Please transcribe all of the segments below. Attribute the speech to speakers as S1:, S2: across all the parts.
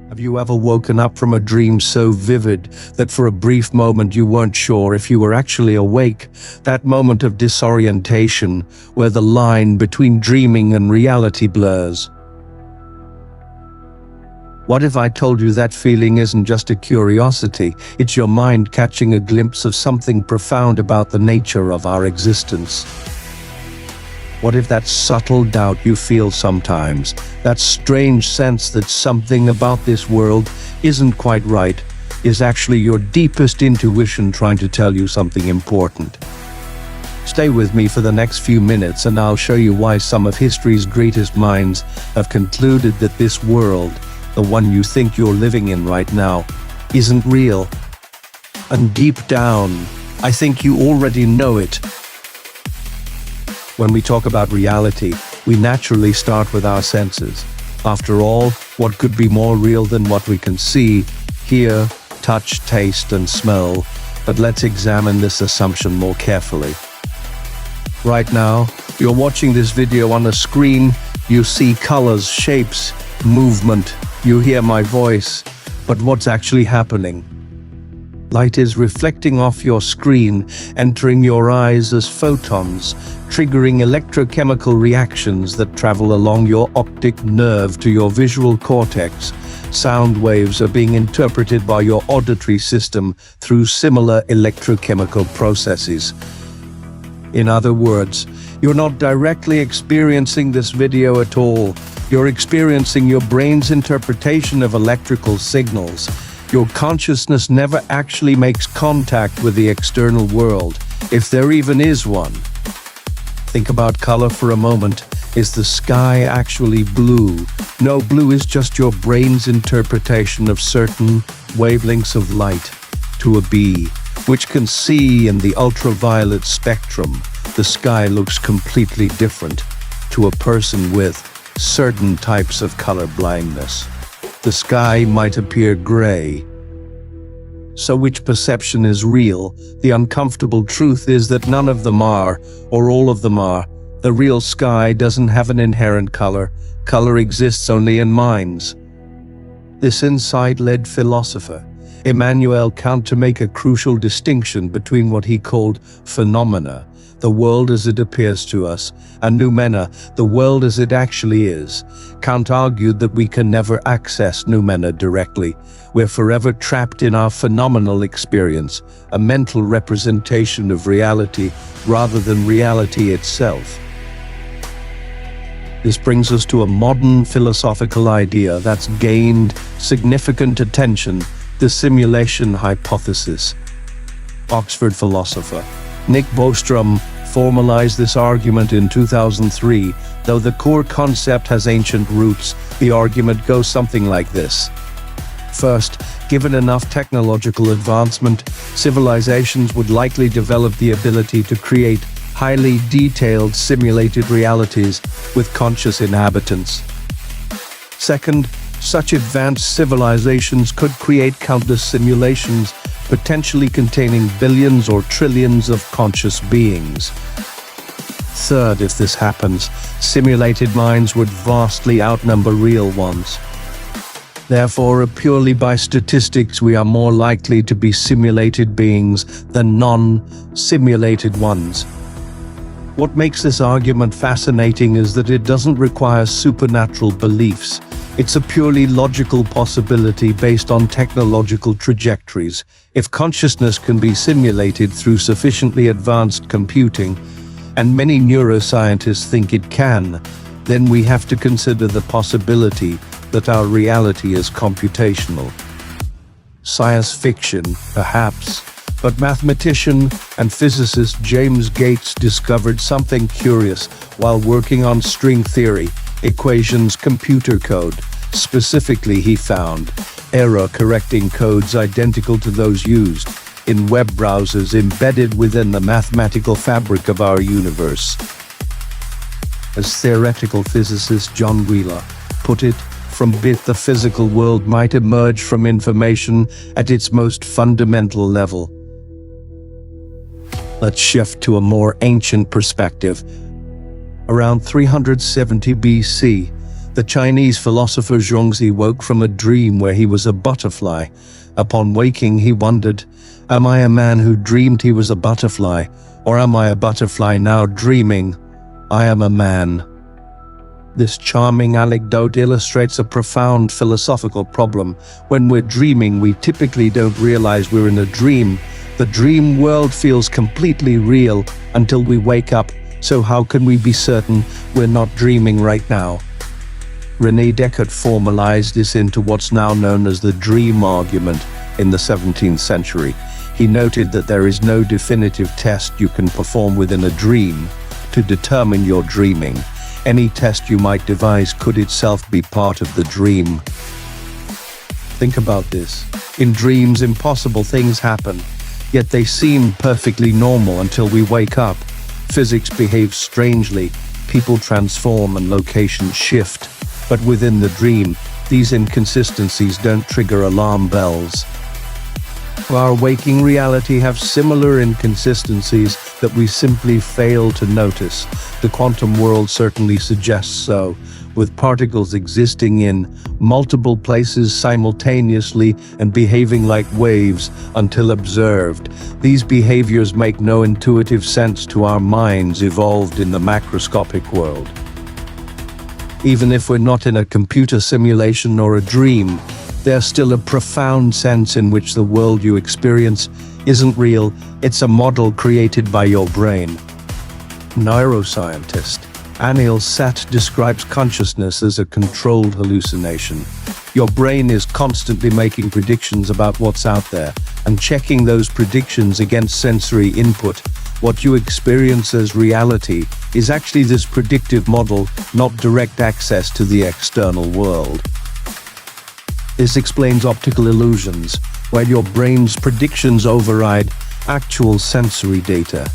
S1: Have you ever woken up from a dream so vivid that for a brief moment you weren't sure if you were actually awake? That moment of disorientation where the line between dreaming and reality blurs. What if I told you that feeling isn't just a curiosity, it's your mind catching a glimpse of something profound about the nature of our existence? What if that subtle doubt you feel sometimes, that strange sense that something about this world isn't quite right, is actually your deepest intuition trying to tell you something important? Stay with me for the next few minutes and I'll show you why some of history's greatest minds have concluded that this world, the one you think you're living in right now, isn't real. And deep down, I think you already know it. When we talk about reality, we naturally start with our senses. After all, what could be more real than what we can see, hear, touch, taste, and smell? But let's examine this assumption more carefully. Right now, you're watching this video on a screen. You see colors, shapes, movement. You hear my voice. But what's actually happening? Light is reflecting off your screen, entering your eyes as photons, triggering electrochemical reactions that travel along your optic nerve to your visual cortex. Sound waves are being interpreted by your auditory system through similar electrochemical processes. In other words, you're not directly experiencing this video at all. You're experiencing your brain's interpretation of electrical signals. Your consciousness never actually makes contact with the external world, if there even is one. Think about color for a moment. Is the sky actually blue? No, blue is just your brain's interpretation of certain wavelengths of light. To a bee, which can see in the ultraviolet spectrum, the sky looks completely different. To a person with certain types of color blindness, the sky might appear gray. So which perception is real? The uncomfortable truth is that none of them are, or all of them are. The real sky doesn't have an inherent color. Color exists only in minds. This insight led philosopher Immanuel Kant to make a crucial distinction between what he called phenomena, the world as it appears to us, and noumena, the world as it actually is. Kant argued that we can never access noumena directly. We're forever trapped in our phenomenal experience, a mental representation of reality rather than reality itself. This brings us to a modern philosophical idea that's gained significant attention: the simulation hypothesis. Oxford philosopher Nick Bostrom formalized this argument in 2003. Though the core concept has ancient roots, the argument goes something like this. First, given enough technological advancement, civilizations would likely develop the ability to create highly detailed simulated realities with conscious inhabitants. Second, such advanced civilizations could create countless simulations, potentially containing billions or trillions of conscious beings. Third, if this happens, simulated minds would vastly outnumber real ones. Therefore, purely by statistics, we are more likely to be simulated beings than non-simulated ones. What makes this argument fascinating is that it doesn't require supernatural beliefs. It's a purely logical possibility based on technological trajectories. If consciousness can be simulated through sufficiently advanced computing, and many neuroscientists think it can, then we have to consider the possibility that our reality is computational. Science fiction, perhaps, but mathematician and physicist James Gates discovered something curious while working on string theory, equations computer code. Specifically, he found error-correcting codes identical to those used in web browsers embedded within the mathematical fabric of our universe. As theoretical physicist John Wheeler put it, from bit the physical world might emerge from information at its most fundamental level. Let's shift to a more ancient perspective. Around 370 BC, The Chinese philosopher Zhuangzi woke from a dream where he was a butterfly. Upon waking, he wondered, "Am I a man who dreamed he was a butterfly, or am I a butterfly now dreaming I am a man?" This charming anecdote illustrates a profound philosophical problem. When we're dreaming, we typically don't realize we're in a dream. The dream world feels completely real until we wake up. So how can we be certain we're not dreaming right now? René Descartes formalized this into what's now known as the dream argument in the 17th century. He noted that there is no definitive test you can perform within a dream to determine you're dreaming. Any test you might devise could itself be part of the dream. Think about this. In dreams, impossible things happen, yet they seem perfectly normal until we wake up. Physics behaves strangely, people transform and locations shift. But within the dream, these inconsistencies don't trigger alarm bells. Our waking reality have similar inconsistencies that we simply fail to notice. The quantum world certainly suggests so, with particles existing in multiple places simultaneously and behaving like waves until observed. These behaviors make no intuitive sense to our minds evolved in the macroscopic world. Even if we're not in a computer simulation or a dream, there's still a profound sense in which the world you experience isn't real, it's a model created by your brain. Neuroscientist Anil Seth describes consciousness as a controlled hallucination. Your brain is constantly making predictions about what's out there and checking those predictions against sensory input. What you experience as reality is actually this predictive model, not direct access to the external world. This explains optical illusions, where your brain's predictions override actual sensory data.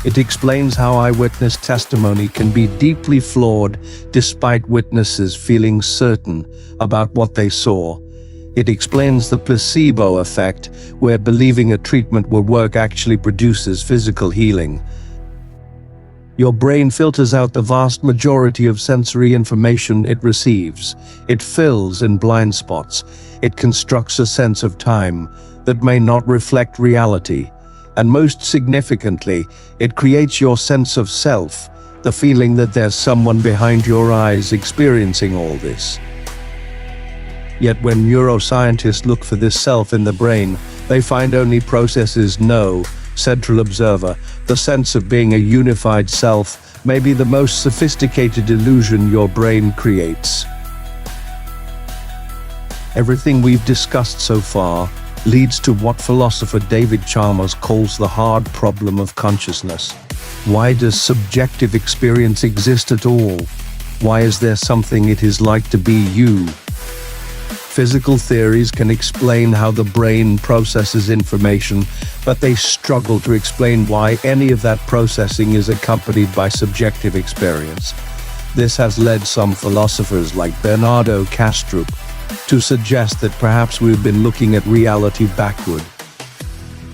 S1: It explains how eyewitness testimony can be deeply flawed despite witnesses feeling certain about what they saw. It explains the placebo effect, where believing a treatment will work actually produces physical healing. Your brain filters out the vast majority of sensory information it receives. It fills in blind spots. It constructs a sense of time that may not reflect reality. And most significantly, it creates your sense of self, the feeling that there's someone behind your eyes experiencing all this. Yet when neuroscientists look for this self in the brain, they find only processes no central observer. The sense of being a unified self may be the most sophisticated illusion your brain creates. Everything we've discussed so far leads to what philosopher David Chalmers calls the hard problem of consciousness. Why does subjective experience exist at all? Why is there something it is like to be you? Physical theories can explain how the brain processes information, but they struggle to explain why any of that processing is accompanied by subjective experience. This has led some philosophers like Bernardo Kastrup to suggest that perhaps we've been looking at reality backward.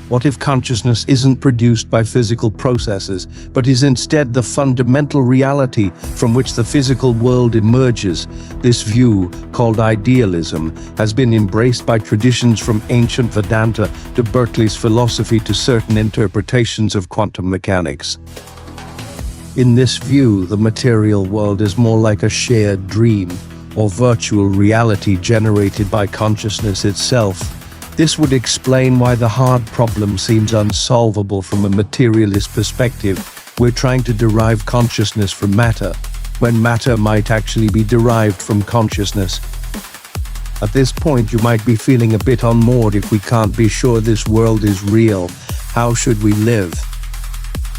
S1: What if consciousness isn't produced by physical processes, but is instead the fundamental reality from which the physical world emerges? This view, called idealism, has been embraced by traditions from ancient Vedanta to Berkeley's philosophy to certain interpretations of quantum mechanics. In this view, the material world is more like a shared dream, or virtual reality generated by consciousness itself. This would explain why the hard problem seems unsolvable from a materialist perspective. We're trying to derive consciousness from matter, when matter might actually be derived from consciousness. At this point, you might be feeling a bit unmoored. If we can't be sure this world is real, how should we live?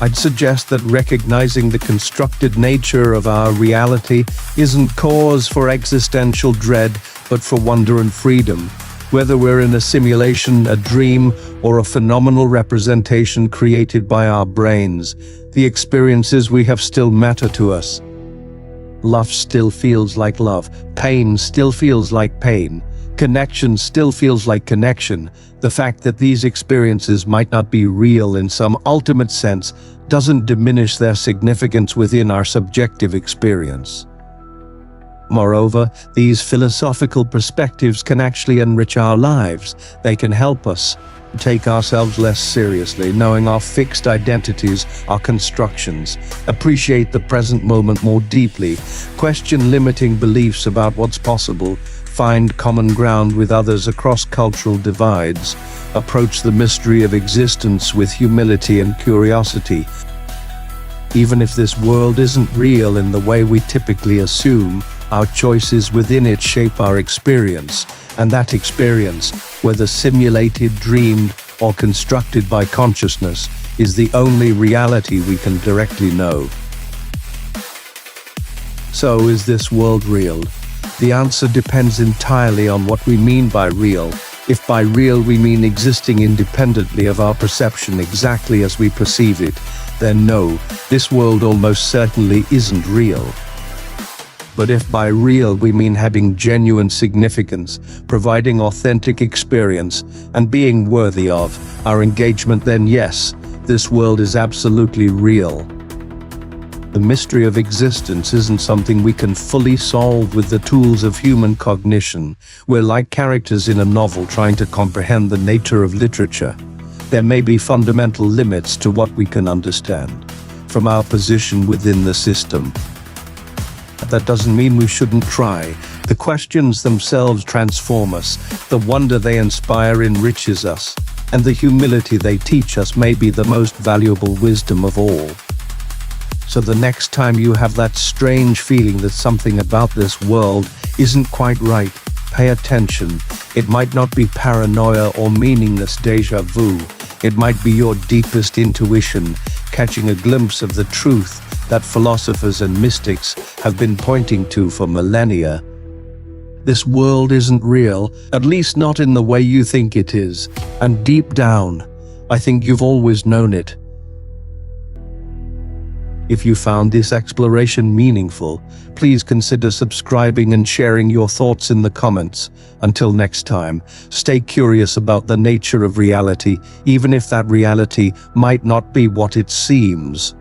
S1: I'd suggest that recognizing the constructed nature of our reality isn't cause for existential dread, but for wonder and freedom. Whether we're in a simulation, a dream, or a phenomenal representation created by our brains, the experiences we have still matter to us. Love still feels like love. Pain still feels like pain. Connection still feels like connection. The fact that these experiences might not be real in some ultimate sense doesn't diminish their significance within our subjective experience. Moreover, these philosophical perspectives can actually enrich our lives. They can help us take ourselves less seriously, knowing our fixed identities, our constructions, appreciate the present moment more deeply, question limiting beliefs about what's possible, find common ground with others across cultural divides, approach the mystery of existence with humility and curiosity. Even if this world isn't real in the way we typically assume, our choices within it shape our experience, and that experience, whether simulated, dreamed, or constructed by consciousness, is the only reality we can directly know. So, is this world real? The answer depends entirely on what we mean by real. If by real we mean existing independently of our perception exactly as we perceive it, then no, this world almost certainly isn't real. But if by real we mean having genuine significance, providing authentic experience, and being worthy of our engagement, then yes, this world is absolutely real. The mystery of existence isn't something we can fully solve with the tools of human cognition. We're like characters in a novel trying to comprehend the nature of literature. There may be fundamental limits to what we can understand from our position within the system. That doesn't mean we shouldn't try. The questions themselves transform us. The wonder they inspire enriches us. And the humility they teach us may be the most valuable wisdom of all. So the next time you have that strange feeling that something about this world isn't quite right, pay attention. It might not be paranoia or meaningless déjà vu. It might be your deepest intuition, catching a glimpse of the truth that philosophers and mystics have been pointing to for millennia. This world isn't real, at least not in the way you think it is. And deep down, I think you've always known it. If you found this exploration meaningful, please consider subscribing and sharing your thoughts in the comments. Until next time, stay curious about the nature of reality, even if that reality might not be what it seems.